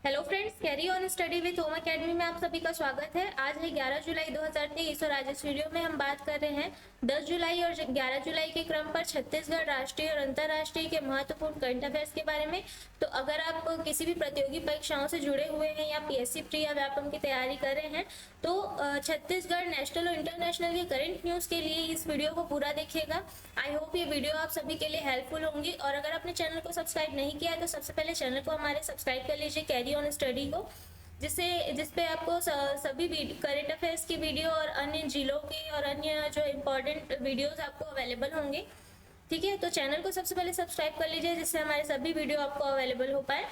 Hello friends, carry on study with home academy में आप सभी का स्वागत है। आज है 11 जुलाई 2023 और आज इस वीडियो में हम बात कर रहे हैं 10 जुलाई और 11 जुलाई के क्रम पर छत्तीसगढ़ राष्ट्रीय और अंतर्राष्ट्रीय के महत्वपूर्ण करंट अफेयर्स के बारे में। तो अगर आप किसी भी प्रतियोगी परीक्षाओं से जुड़े हुए हैं या पीएससी प्री या व्यापम की तैयारी कर रहे हैं तो छत्तीसगढ़ नेशनल और इंटरनेशनल के करंट न्यूज के लिए इस वीडियो को पूरा देखिएगा। आई होप ये वीडियो आप सभी के लिए हेल्पफुल होंगी। और अगर आपने चैनल को सब्सक्राइब नहीं किया है तो सबसे पहले चैनल को हमारे सब्सक्राइब कर लीजिए, कैरी ऑन स्टडी को, जिसपे आपको सभी करंट अफेयर्स की वीडियो और अन्य जिलों के और अन्य जो इम्पोर्टेंट वीडियोस आपको अवेलेबल होंगे। ठीक है, तो चैनल को सबसे पहले सब्सक्राइब कर लीजिए जिससे हमारे सभी वीडियो आपको अवेलेबल हो पाए।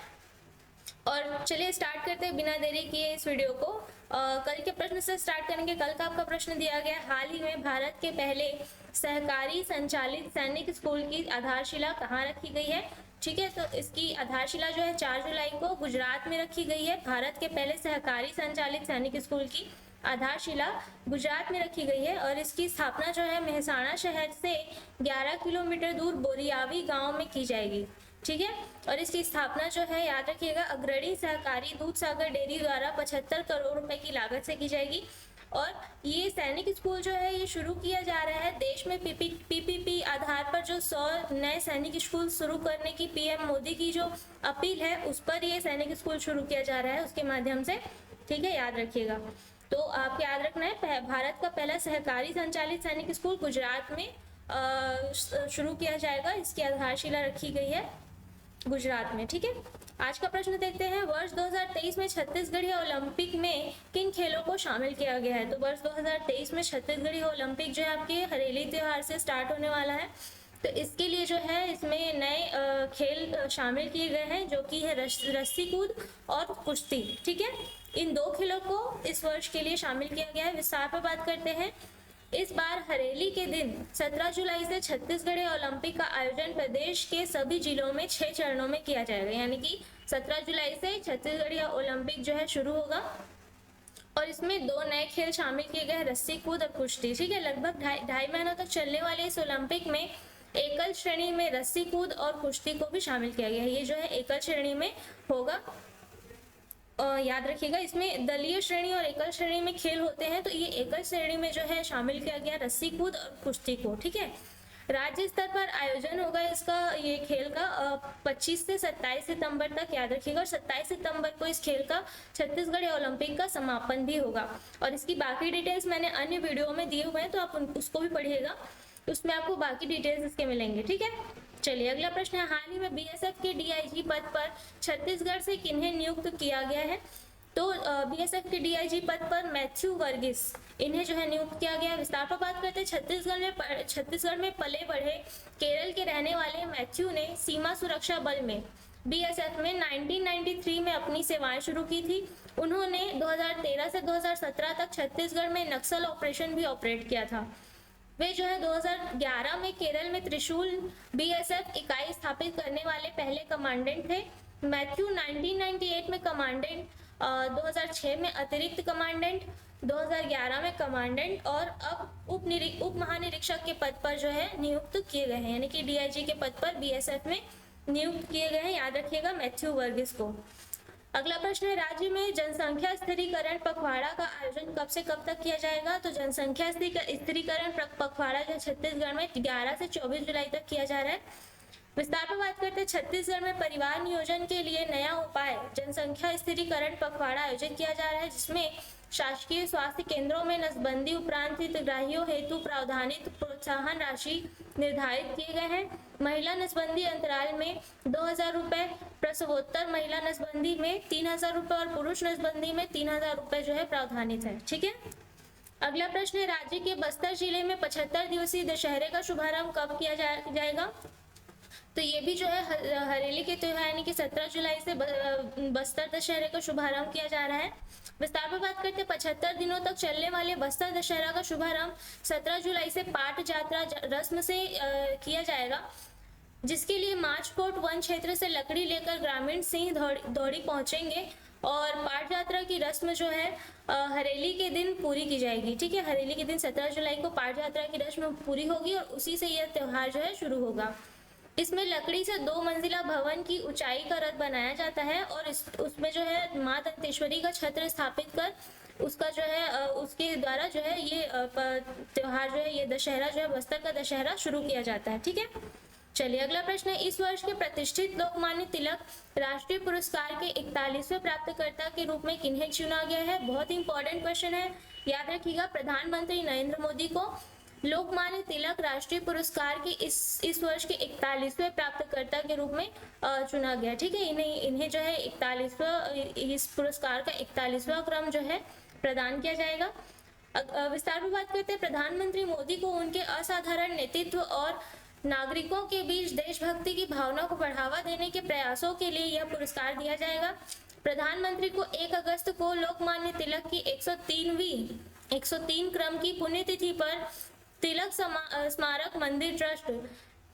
और चलिए स्टार्ट करते हैं बिना देरी किए इस वीडियो को। कल के प्रश्न से स्टार्ट करेंगे। कल का आपका प्रश्न दिया गया, हाल ही में भारत के पहले सहकारी संचालित सैनिक स्कूल की आधारशिला कहाँ रखी गई है। ठीक है, तो इसकी आधारशिला जो है 4 जुलाई को गुजरात में रखी गई है। भारत के पहले सहकारी संचालित सैनिक स्कूल की आधारशिला गुजरात में रखी गई है और इसकी स्थापना जो है मेहसाणा शहर से 11 किलोमीटर दूर बोरियावी गांव में की जाएगी। ठीक है, और इसकी स्थापना जो है याद रखिएगा अग्रणी सहकारी दूध सागर डेयरी द्वारा 75 करोड़ रुपए की लागत से की जाएगी। और ये सैनिक स्कूल जो है ये शुरू किया जा रहा है देश में पीपीपी आधार पर। जो 100 नए सैनिक स्कूल शुरू करने की पीएम मोदी की जो अपील है उस पर ये सैनिक स्कूल शुरू किया जा रहा है उसके माध्यम से। ठीक है, याद रखिएगा। तो आपको याद रखना है भारत का पहला सहकारी संचालित सैनिक स्कूल गुजरात में शुरू किया जाएगा। इसकी आधारशिला रखी गई है गुजरात में। ठीक है, आज का प्रश्न देखते हैं। वर्ष 2023 में छत्तीसगढ़ी ओलंपिक में किन खेलों को शामिल किया गया है। तो वर्ष 2023 में छत्तीसगढ़ी ओलंपिक जो है आपके हरेली त्योहार से स्टार्ट होने वाला है। तो इसके लिए जो है इसमें नए खेल शामिल किए गए हैं जो कि है रस्सी कूद और कुश्ती। ठीक है, इन दो खेलों को इस वर्ष के लिए शामिल किया गया है। विस्तार पर बात करते हैं। इस बार हरेली के दिन 17 जुलाई से छत्तीसगढ़ी ओलंपिक का आयोजन प्रदेश के सभी जिलों में 6 चरणों में किया जाएगा। यानी कि 17 जुलाई से छत्तीसगढ़ी ओलंपिक जो है शुरू होगा और इसमें 2 नए खेल शामिल किए गए हैं, रस्सी कूद और कुश्ती। ठीक है, लगभग ढाई महीनों तक चलने वाले इस ओलंपिक में एकल श्रेणी में रस्सी कूद और कुश्ती को भी शामिल किया गया है। ये जो है एकल श्रेणी में होगा। याद रखिएगा इसमें दलीय श्रेणी और एकल श्रेणी में खेल होते हैं। तो ये एकल श्रेणी में जो है शामिल किया गया रस्सी कूद और कुश्ती को। ठीक है, राज्य स्तर पर आयोजन होगा इसका, ये खेल का 25 से 27 सितंबर तक। याद रखिएगा, और 27 सितंबर को इस खेल का छत्तीसगढ़ ओलंपिक का समापन भी होगा। और इसकी बाकी डिटेल्स मैंने अन्य वीडियो में दिए हुए हैं तो आप उसको भी पढ़िएगा, उसमें आपको बाकी डिटेल्स इसके मिलेंगे। ठीक है, चलिए अगला प्रश्न है। हाल ही में बीएसएफ के डीआईजी पद पर छत्तीसगढ़ से किन्हें नियुक्त किया गया है। तो बीएसएफ के डीआईजी पद पर मैथ्यू वर्गीस, इन्हें जो है नियुक्त किया गया है। विस्तार पर बात करते हैं। छत्तीसगढ़ में पले बढ़े केरल के रहने वाले मैथ्यू ने सीमा सुरक्षा बल में बीएसएफ में 1993 में अपनी सेवाएं शुरू की थी। उन्होंने 2013 से 2017 तक छत्तीसगढ़ में नक्सल ऑपरेशन भी ऑपरेट किया था। वे जो है 2011 में केरल में त्रिशूल बीएसएफ इकाई स्थापित करने वाले पहले कमांडेंट थे। मैथ्यू 1998 में कमांडेंट, 2006 में अतिरिक्त कमांडेंट, 2011 में कमांडेंट और अब उप महानिरीक्षक के पद पर जो है नियुक्त किए गए हैं। यानी कि डीआईजी के पद पर बीएसएफ में नियुक्त किए गए हैं। याद रखिएगा मैथ्यू वर्गीस को। अगला प्रश्न है, राज्य में जनसंख्या स्थिरीकरण पखवाड़ा का आयोजन कब से कब तक किया जाएगा। तो जनसंख्या स्थिरीकरण पखवाड़ा जो छत्तीसगढ़ में 11 से 24 जुलाई तक किया जा रहा है। विस्तार पर बात करते हैं। छत्तीसगढ़ में परिवार नियोजन के लिए नया उपाय जनसंख्या स्थिरीकरण पखवाड़ा आयोजित किया जा रहा है, जिसमें शासकीय स्वास्थ्य केंद्रों में नसबंदी उपरांत हितग्राहियों हेतु प्रावधानित प्रोत्साहन राशि निर्धारित किए गए हैं। महिला नसबंदी अंतराल में 2,000 रुपए, प्रसवोत्तर महिला नसबंदी में 3,000 रुपए और पुरुष नसबंदी में 3,000 रुपए जो है प्रावधानित है। ठीक है, अगला प्रश्न है, राज्य के बस्तर जिले में 75 दिवसीय दशहरे का शुभारंभ कब किया जाएगा। तो ये भी जो है हरेली के त्योहार यानी कि 17 जुलाई से बस्तर दशहरे का शुभारंभ किया जा रहा है। विस्तार पर बात करते हैं। 75 दिनों तक चलने वाले बस्तर दशहरा का शुभारंभ 17 जुलाई से पाट यात्रा रस्म से किया जाएगा, जिसके लिए माचकोट वन क्षेत्र से लकड़ी लेकर ग्रामीण सिंह दौड़ी पहुंचेंगे और पाट यात्रा की रस्म जो है हरेली के दिन पूरी की जाएगी। ठीक है, हरेली के दिन 17 जुलाई को पाट यात्रा की रस्म पूरी होगी और उसी से यह त्योहार जो है शुरू होगा। इसमें लकड़ी से 2 मंजिला भवन की ऊंचाई का रथ बनाया जाता है और उसमें जो है माँ दंतेश्वरी का छत्र स्थापित कर उसका जो है उसके द्वारा जो है ये त्योहार जो है, ये दशहरा जो है, बस्तर का दशहरा शुरू किया जाता है। ठीक है, चलिए अगला प्रश्न है, इस वर्ष के प्रतिष्ठित लोकमान्य तिलक राष्ट्रीय पुरस्कार के 41वें प्राप्तकर्ता के रूप में किन्हें चुना गया है? बहुत इंपॉर्टेंट क्वेश्चन है, याद रखिएगा। प्रधानमंत्री नरेंद्र मोदी को लोकमान्य तिलक राष्ट्रीय पुरस्कार के इस वर्ष के 41वें प्राप्तकर्ता के रूप में चुना गया। ठीक है, इन्हें जो है 41वां, इस पुरस्कार का 41वां क्रम जो है प्रदान किया जाएगा। विस्तार में बात करते हैं, प्रधानमंत्री मोदी को उनके असाधारण नेतृत्व और नागरिकों के बीच देशभक्ति की भावना को बढ़ावा देने के प्रयासों के लिए यह पुरस्कार दिया जाएगा। प्रधानमंत्री को 1 अगस्त को लोकमान्य तिलक की 103 क्रम की पुण्यतिथि पर तिलक स्मारक मंदिर ट्रस्ट,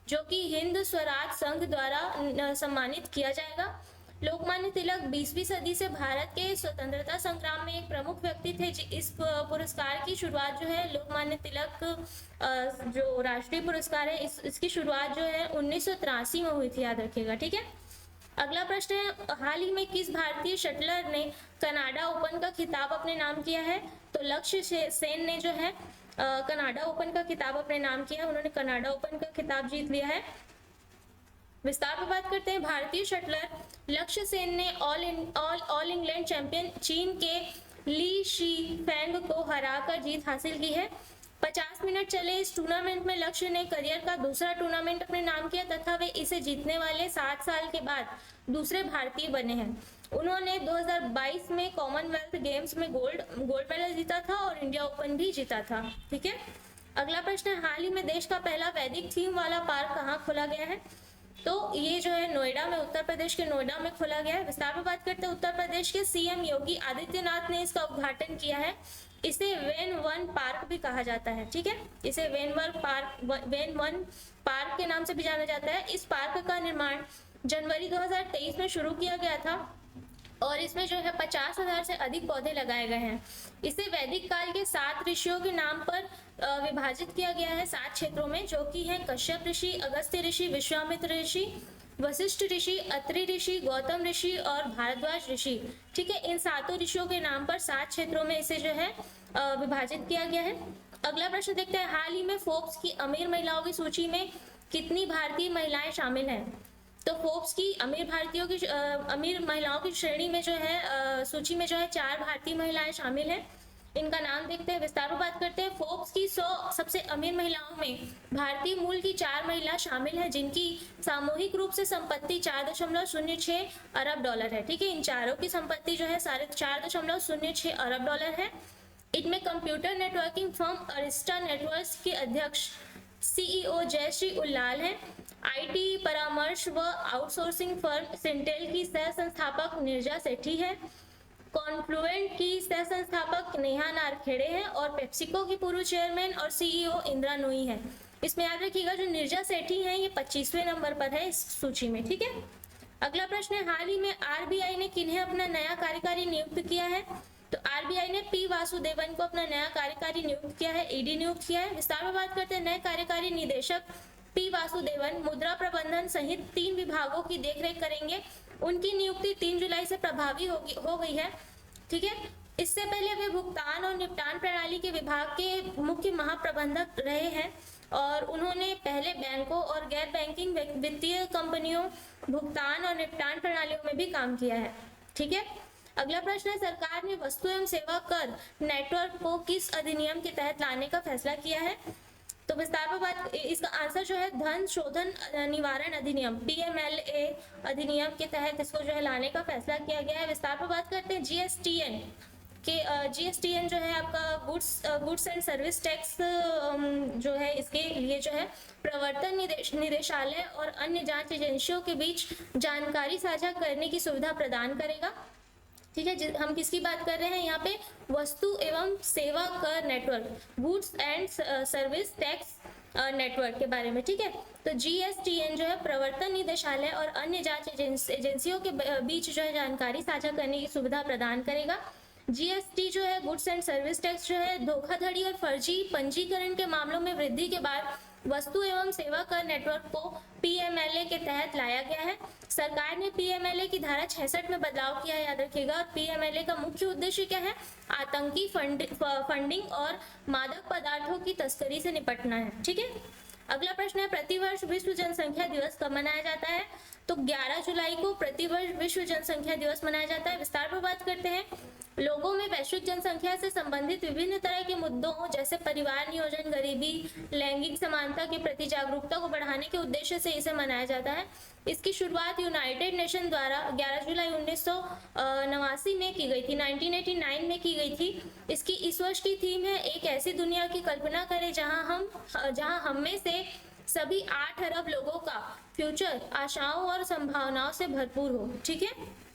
जो कि हिंद स्वराज संघ द्वारा सम्मानित किया जाएगा। लोकमान्य तिलक 20वीं सदी से भारत के स्वतंत्रता संग्राम में एक प्रमुख व्यक्ति थे। इस पुरस्कार की शुरुआत जो है, लोकमान्य तिलक जो राष्ट्रीय पुरस्कार है, इसकी शुरुआत जो है 1983 में हुई थी, याद रखिएगा। ठीक है, अगला प्रश्न है, हाल ही में किस भारतीय शटलर ने कनाडा ओपन का खिताब अपने नाम किया है? तो लक्ष्य सेन ने जो है कनाडा ओपन का खिताब अपने नाम किया है, उन्होंने कनाडा ओपन का खिताब जीत लिया है। विस्तार में बात करते हैं, भारतीय शटलर लक्ष्य सेन ने ऑल इंग्लैंड चैंपियन चीन के ली शी फेंग को हराकर जीत हासिल की है। 50 मिनट चले इस टूर्नामेंट में लक्ष्य ने करियर का दूसरा टूर्नामेंट अपने नाम किया तथा वे इसे जीतने वाले 7 साल के बाद दूसरे भारतीय बने हैं। उन्होंने 2022 में कॉमनवेल्थ गेम्स में गोल्ड मेडल जीता था और इंडिया ओपन भी जीता था। ठीक है, अगला प्रश्न है, हाल ही में देश का पहला वैदिक थीम वाला पार्क कहाँ खोला गया है? तो ये जो है नोएडा में, उत्तर प्रदेश के नोएडा में खोला गया है। विस्तार में बात करते हैं, उत्तर प्रदेश के सीएम योगी आदित्यनाथ ने इसका उद्घाटन किया है। इसे वेन वन पार्क भी कहा जाता है। ठीक है, इसे वेन वन पार्क के नाम से भी जाना जाता है। इस पार्क का निर्माण जनवरी 2023 में शुरू किया गया था और इसमें जो है 50,000 से अधिक पौधे लगाए गए हैं। इसे वैदिक काल के 7 ऋषियों के नाम पर विभाजित किया गया है 7 क्षेत्रों में, जो कि हैं कश्यप ऋषि, अगस्त्य ऋषि, विश्वामित्र ऋषि, वशिष्ठ ऋषि, अत्रि ऋषि, गौतम ऋषि और भारद्वाज ऋषि। ठीक है, इन 7 ऋषियों के नाम पर 7 क्षेत्रों में इसे जो है विभाजित किया गया है। अगला प्रश्न देखते हैं, हाल ही में फोर्ब्स की अमीर महिलाओं की सूची में कितनी भारतीय महिलाएं शामिल हैं? तो फोर्ब्स की अमीर महिलाओं की श्रेणी में जो है सूची में जो है 4 भारतीय महिलाएं शामिल हैं। इनका नाम देखते हैं, विस्तार में बात करते हैं। फोर्ब्स की 100 सबसे अमीर महिलाओं में भारतीय मूल की 4 महिला शामिल हैं, जिनकी सामूहिक रूप से संपत्ति 4.06 अरब डॉलर है। ठीक है, इन चारों की संपत्ति जो है 4.06 अरब डॉलर है। इनमें computer networking firm Arista networks के अध्यक्ष सीईओ जयश्री उल्लाल हैं। आईटी परामर्श व आउटसोर्सिंग फर्म सिंटेल की सह संस्थापक निर्जा सेठी है। कॉन्फ्लुएंट की सह संस्थापक नेहा नारखेड़े हैं और पेप्सिको की पूर्व चेयरमैन और सीईओ इंदिरा नूई है। इसमें याद रखिएगा जो निर्जा सेठी हैं ये 25वें नंबर पर है इस सूची में। ठीक है, अगला प्रश्न है, हाल ही में आरबीआई ने किन्हें अपना नया कार्यकारी नियुक्त किया है? तो आरबीआई ने पी वासुदेवन को अपना नया कार्यकारी नियुक्त किया है, ईडी नियुक्त किया है। विस्तार में बात करते हैं, नए कार्यकारी निदेशक पी वासुदेवन मुद्रा प्रबंधन सहित 3 विभागों की देखरेख करेंगे। उनकी नियुक्ति 3 जुलाई से प्रभावी हो गई है। ठीक है, इससे पहले वे भुगतान और निपटान प्रणाली के विभाग के मुख्य महाप्रबंधक रहे हैं और उन्होंने पहले बैंकों और गैर बैंकिंग वित्तीय कंपनियों, भुगतान और निपटान प्रणालियों में भी काम किया है। ठीक है, अगला प्रश्न है, सरकार ने वस्तु एवं सेवा कर नेटवर्क को किस अधिनियम के तहत लाने का फैसला किया है? तो विस्तार में बात, इसका आंसर जो है धन शोधन निवारण अधिनियम पीएमएलए अधिनियम के तहत इसको जो है लाने का फैसला किया गया है। विस्तार में बात करते हैं, जीएसटीएन जो है आपका गुड्स एंड सर्विस टैक्स जो है, इसके लिए जो है प्रवर्तन निदेशालय और अन्य जांच एजेंसियों के बीच जानकारी साझा करने की सुविधा प्रदान करेगा। ठीक है, हम किसकी बात कर रहे हैं यहाँ पे? वस्तु एवं सेवा कर network, goods and service tax network के बारे में। ठीक है, तो जीएसटीएन जो है प्रवर्तन निदेशालय और अन्य जांच एजेंसियों के बीच जो है जानकारी साझा करने की सुविधा प्रदान करेगा। जीएसटी जो है गुड्स एंड सर्विस टैक्स जो है धोखाधड़ी और फर्जी पंजीकरण के मामलों में वृद्धि के बाद वस्तु एवं सेवा कर नेटवर्क को पीएमएलए के तहत लाया गया है। सरकार ने पीएमएलए की धारा 66 में बदलाव किया है, याद रखिएगा। और पीएमएलए का मुख्य उद्देश्य क्या है? आतंकी फंडिंग और मादक पदार्थों की तस्करी से निपटना है। ठीक है। अगला प्रश्न है, प्रतिवर्ष विश्व जनसंख्या दिवस कब मनाया जाता है? तो 11 जुलाई को प्रतिवर्ष विश्व जनसंख्या दिवस मनाया जाता है। विस्तार पर बात करते हैं। लोगों में वैश्विक जनसंख्या से संबंधित विभिन्न तरह के मुद्दों जैसे परिवार नियोजन, गरीबी, लैंगिक समानता के प्रति जागरूकता को बढ़ाने के उद्देश्य से इसे मनाया जाता है। इसकी शुरुआत यूनाइटेड नेशन द्वारा 11 जुलाई 1989 में की गई थी, 1989 में की गई थी। इसकी इस वर्ष की थीम है, एक ऐसी दुनिया की कल्पना करें जहां हम में से सभी 8 अरब लोगों का फ्यूचर आशाओं और संभावनाओं से भरपूर हो। ठीक है।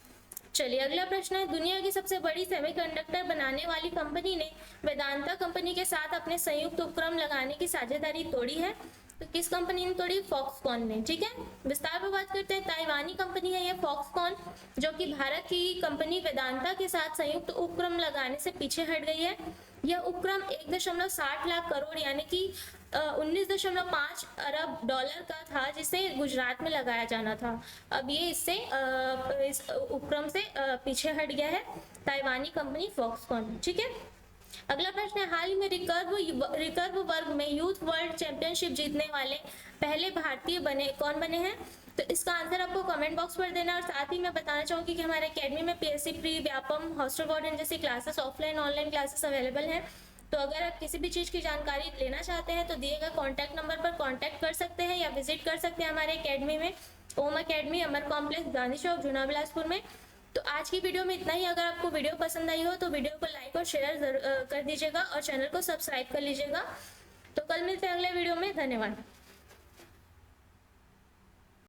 चलिए अगला प्रश्न है, दुनिया की सबसे बड़ी सेमीकंडक्टर बनाने वाली कंपनी ने वेदांता कंपनी के साथ अपने संयुक्त उपक्रम लगाने की साझेदारी तोड़ी है। तो किस कंपनी ने तोड़ी? फॉक्सकॉन ने। ठीक है। विस्तार पर बात करते हैं। ताइवानी कंपनी है ये फॉक्सकॉन, जो कि भारत की कंपनी वेदांता के साथ संयुक्त उपक्रम लगाने से पीछे हट गई है। यह उपक्रम 1.60 लाख करोड़ यानी कि 19.5 अरब डॉलर का था, जिसे गुजरात में लगाया जाना था। अब ये इस उपक्रम से पीछे हट गया है ताइवानी कंपनी फॉक्सकॉन। ठीक है। अगला प्रश्न है, हाल ही में रिकर्व वर्ग में यूथ वर्ल्ड चैंपियनशिप जीतने वाले पहले भारतीय कौन बने हैं? तो इसका आंसर आपको कमेंट बॉक्स पर देना। और साथ ही मैं बताना चाहूँगी कि हमारे अकेडमी में PSC pre, Vyapam, hostel warden जैसी classes, offline online classes available हैं। तो अगर आप किसी भी चीज़ की जानकारी लेना चाहते हैं तो दिए गए कॉन्टैक्ट नंबर पर कॉन्टैक्ट कर सकते हैं या विजिट कर सकते हैं हमारे अकेडमी में, ओम अकेडमी, अमर कॉम्प्लेक्स, गांधी चौक, जुना बिलासपुर में। तो आज की वीडियो में इतना ही। अगर आपको वीडियो पसंद आई हो तो वीडियो को लाइक और शेयर कर दीजिएगा और चैनल को सब्सक्राइब कर लीजिएगा। तो कल मिलते हैं अगले वीडियो में। धन्यवाद।